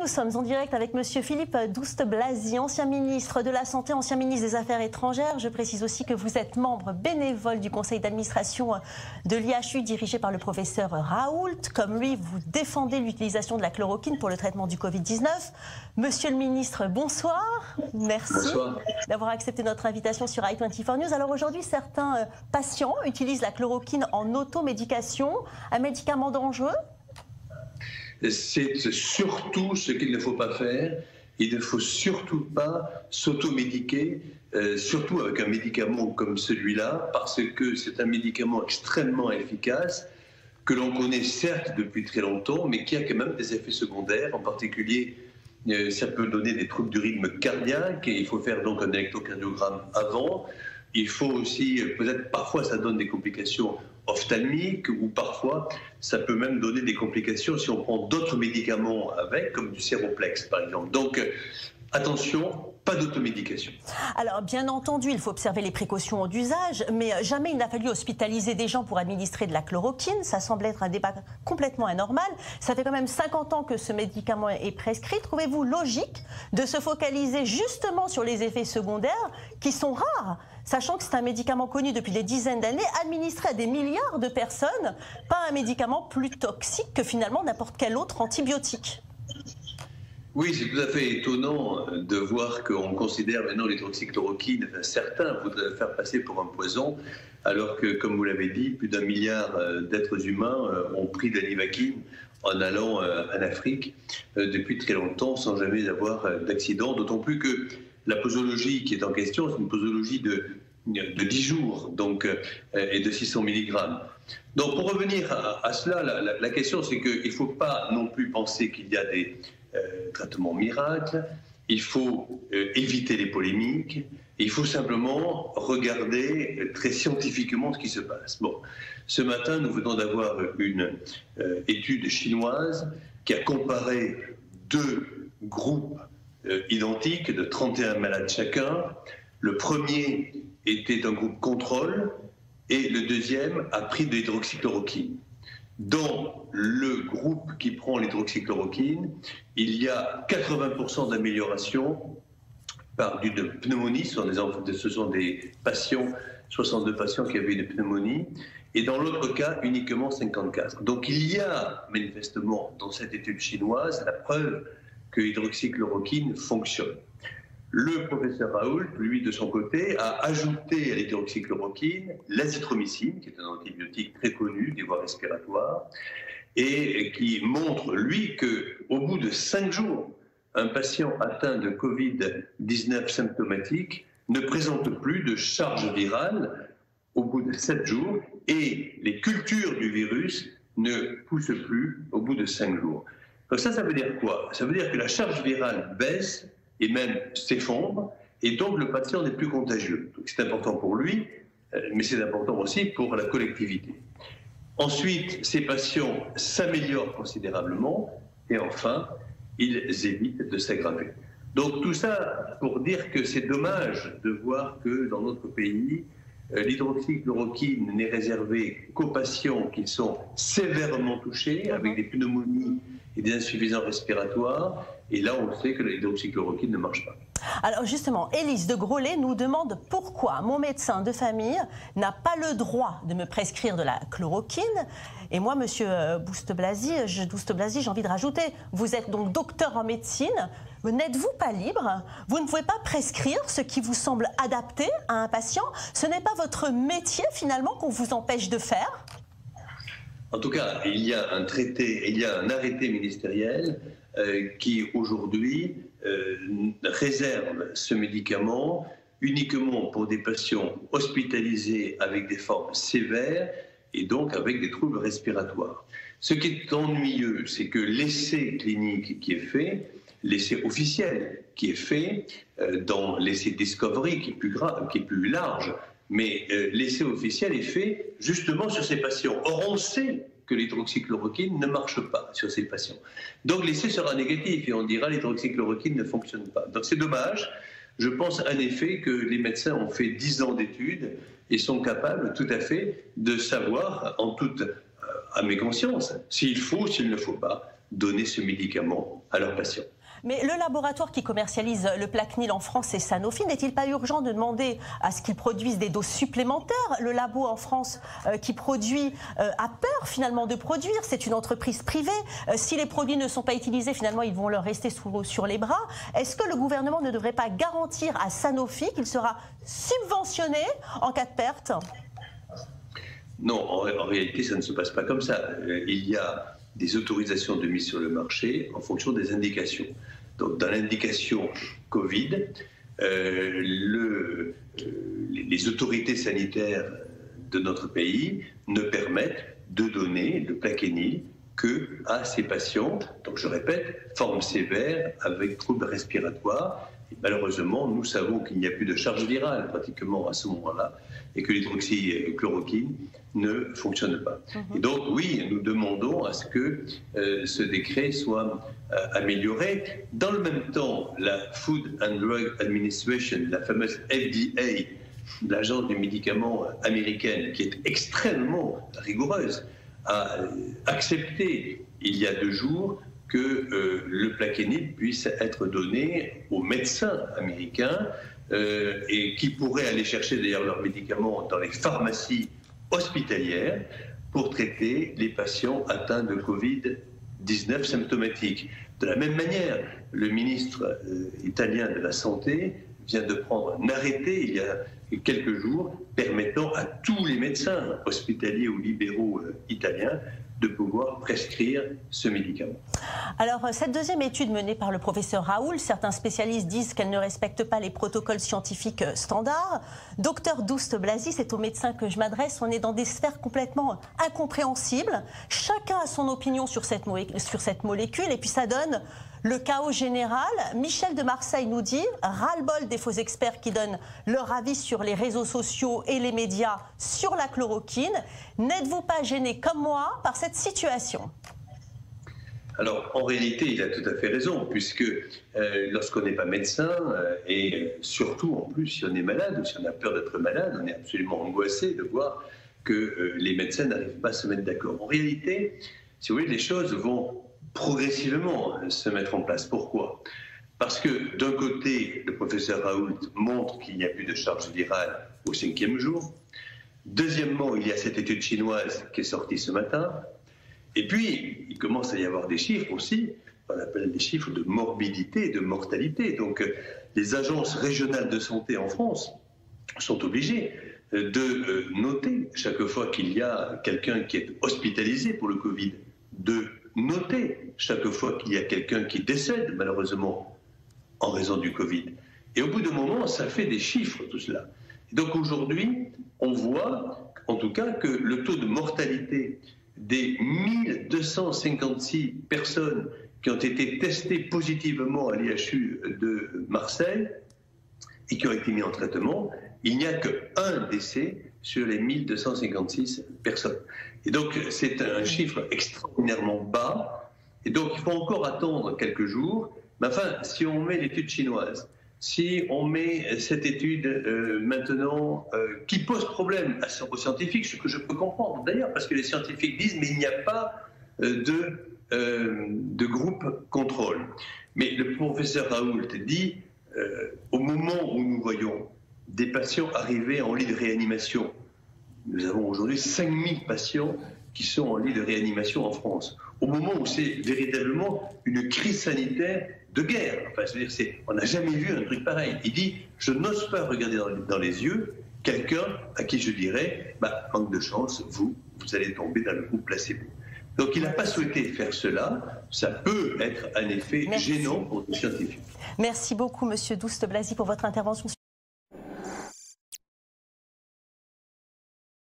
Nous sommes en direct avec Monsieur Philippe Douste-Blazy, ancien ministre de la Santé, ancien ministre des Affaires étrangères. Je précise aussi que vous êtes membre bénévole du conseil d'administration de l'IHU dirigé par le professeur Raoult. Comme lui, vous défendez l'utilisation de la chloroquine pour le traitement du Covid-19. Monsieur le ministre, bonsoir. Merci d'avoir accepté notre invitation sur i24 News. Alors aujourd'hui, certains patients utilisent la chloroquine en automédication, un médicament dangereux? C'est surtout ce qu'il ne faut pas faire. Il ne faut surtout pas s'automédiquer, surtout avec un médicament comme celui-là, parce que c'est un médicament extrêmement efficace, que l'on connaît certes depuis très longtemps, mais qui a quand même des effets secondaires. En particulier, ça peut donner des troubles du rythme cardiaque, et il faut faire donc un électrocardiogramme avant. Il faut aussi, peut-être parfois ça donne des complications ophtalmiques, ou parfois ça peut même donner des complications si on prend d'autres médicaments avec, comme du séroplex par exemple. Donc attention, pas d'automédication. Alors bien entendu, il faut observer les précautions d'usage, mais jamais il n'a fallu hospitaliser des gens pour administrer de la chloroquine. Ça semble être un débat complètement anormal. Ça fait quand même 50 ans que ce médicament est prescrit. Trouvez-vous logique de se focaliser justement sur les effets secondaires qui sont rares, sachant que c'est un médicament connu depuis des dizaines d'années, administré à des milliards de personnes, pas un médicament plus toxique que finalement n'importe quel autre antibiotique? Oui, c'est tout à fait étonnant de voir qu'on considère maintenant l'hydroxychloroquine, certains voudraient le faire passer pour un poison, alors que, comme vous l'avez dit, plus d'1 milliard d'êtres humains ont pris de l'Anivaquine en allant en Afrique depuis très longtemps sans jamais avoir d'accident, d'autant plus que la posologie qui est en question, c'est une posologie de 10 jours donc, et de 600 mg. Donc pour revenir à cela, la question c'est qu'il ne faut pas non plus penser qu'il y a des traitements miracles, il faut éviter les polémiques, il faut simplement regarder très scientifiquement ce qui se passe. Bon, ce matin, nous venons d'avoir une étude chinoise qui a comparé 2 groupes identiques de 31 malades chacun. Le premier était un groupe contrôle et le deuxième a pris de l'hydroxychloroquine. Dans le groupe qui prend l'hydroxychloroquine, il y a 80% d'amélioration par d'une pneumonie. Ce sont des patients, 62 patients qui avaient une pneumonie, et dans l'autre cas, uniquement 54. Donc il y a manifestement dans cette étude chinoise la preuve que l'hydroxychloroquine fonctionne. Le professeur Raoult, lui, de son côté, a ajouté à l'hydroxychloroquine l'azithromycine, qui est un antibiotique très connu des voies respiratoires, et qui montre, lui, qu'au bout de 5 jours, un patient atteint de Covid-19 symptomatique ne présente plus de charge virale au bout de 7 jours, et les cultures du virus ne poussent plus au bout de 5 jours. Donc ça veut dire quoi? Ça veut dire que la charge virale baisse et même s'effondre, et donc le patient n'est plus contagieux. C'est important pour lui, mais c'est important aussi pour la collectivité. Ensuite, ces patients s'améliorent considérablement, et enfin, ils évitent de s'aggraver. Donc tout ça pour dire que c'est dommage de voir que dans notre pays, l'hydroxychloroquine n'est réservée qu'aux patients qui sont sévèrement touchés, avec des pneumonies et des insuffisances respiratoires. Et là, on sait que l'hydroxychloroquine ne marche pas. Alors justement, Élise de Grollet nous demande pourquoi mon médecin de famille n'a pas le droit de me prescrire de la chloroquine. Et moi, monsieur Douste-Blazy, j'ai envie de rajouter, vous êtes donc docteur en médecine, n'êtes-vous pas libre? Vous ne pouvez pas prescrire ce qui vous semble adapté à un patient? Ce n'est pas votre métier finalement qu'on vous empêche de faire? En tout cas, il y a un traité, il y a un arrêté ministériel qui aujourd'hui réserve ce médicament uniquement pour des patients hospitalisés avec des formes sévères et donc avec des troubles respiratoires. Ce qui est ennuyeux, c'est que l'essai clinique qui est fait, l'essai officiel qui est fait dans l'essai Discovery, qui est plus grave, qui est plus large, mais l'essai officiel est fait justement sur ces patients. Or, on sait que l'hydroxychloroquine ne marche pas sur ces patients. Donc l'essai sera négatif et on dira l'hydroxychloroquine ne fonctionne pas. Donc c'est dommage. Je pense en effet que les médecins ont fait 10 ans d'études et sont capables tout à fait de savoir en toute à mes consciences s'il faut ou s'il ne faut pas donner ce médicament à leurs patients. Mais le laboratoire qui commercialise le Plaquenil en France, c'est Sanofi. N'est-il pas urgent de demander à ce qu'ils produisent des doses supplémentaires? Le labo en France qui produit a peur finalement de produire. C'est une entreprise privée. Si les produits ne sont pas utilisés, finalement, ils vont leur rester sur les bras. Est-ce que le gouvernement ne devrait pas garantir à Sanofi qu'il sera subventionné en cas de perte? Non, en réalité, ça ne se passe pas comme ça. Il y a des autorisations de mise sur le marché en fonction des indications. Donc, dans l'indication Covid, les autorités sanitaires de notre pays ne permettent de donner le Plaquenil que à ces patients, donc je répète, forme sévère avec troubles respiratoires. Et malheureusement, nous savons qu'il n'y a plus de charge virale pratiquement à ce moment-là et que l'hydroxychloroquine ne fonctionne pas. Et donc oui, nous demandons à ce que ce décret soit amélioré. Dans le même temps, la Food and Drug Administration, la fameuse FDA, l'agence du médicament américaine, qui est extrêmement rigoureuse, a accepté il y a 2 jours que le Plaquenil puisse être donné aux médecins américains et qui pourraient aller chercher d'ailleurs leurs médicaments dans les pharmacies hospitalières pour traiter les patients atteints de Covid-19 symptomatiques. De la même manière, le ministre italien de la Santé vient de prendre un arrêté il y a quelques jours permettant à tous les médecins hospitaliers ou libéraux italiens de pouvoir prescrire ce médicament. Alors, cette deuxième étude menée par le professeur Raoult, certains spécialistes disent qu'elle ne respecte pas les protocoles scientifiques standards. Docteur Douste Blazy, c'est aux médecins que je m'adresse, on est dans des sphères complètement incompréhensibles. Chacun a son opinion sur cette molécule et puis ça donne le chaos général. Michel de Marseille nous dit « ras-le-bol des faux experts qui donnent leur avis sur les réseaux sociaux et les médias sur la chloroquine. N'êtes-vous pas gêné comme moi par cette situation ?» Alors, en réalité, il a tout à fait raison, puisque lorsqu'on n'est pas médecin, et surtout en plus si on est malade ou si on a peur d'être malade, on est absolument angoissé de voir que les médecins n'arrivent pas à se mettre d'accord. En réalité, si vous voulez, les choses vont progressivement se mettre en place. Pourquoi? Parce que d'un côté, le professeur Raoult montre qu'il n'y a plus de charge virale au 5e jour. Deuxièmement, il y a cette étude chinoise qui est sortie ce matin. Et puis, il commence à y avoir des chiffres aussi, on appelle des chiffres de morbidité et de mortalité. Donc, les agences régionales de santé en France sont obligées de noter chaque fois qu'il y a quelqu'un qui est hospitalisé pour le Covid, de noter chaque fois qu'il y a quelqu'un qui décède malheureusement en raison du Covid. Et au bout d'un moment, ça fait des chiffres tout cela. Et donc aujourd'hui, on voit en tout cas que le taux de mortalité des 1256 personnes qui ont été testées positivement à l'IHU de Marseille et qui ont été mis en traitement, il n'y a qu'un décès sur les 1256 personnes. Et donc, c'est un chiffre extraordinairement bas. Et donc, il faut encore attendre quelques jours. Mais enfin, si on met l'étude chinoise, si on met cette étude maintenant qui pose problème aux scientifiques, ce que je peux comprendre d'ailleurs, parce que les scientifiques disent mais il n'y a pas de groupe contrôle. Mais le professeur Raoult dit au moment où nous voyons des patients arriver en lit de réanimation, nous avons aujourd'hui 5000 patients qui sont en lit de réanimation en France, au moment où c'est véritablement une crise sanitaire de guerre. Enfin, c'est-à-dire, on n'a jamais vu un truc pareil. Il dit, je n'ose pas regarder dans les yeux quelqu'un à qui je dirais, manque de chance, vous allez tomber dans le groupe placebo. Donc il n'a pas souhaité faire cela. Ça peut être un effet gênant pour les scientifiques. Merci beaucoup, Monsieur Douste Blazy, pour votre intervention.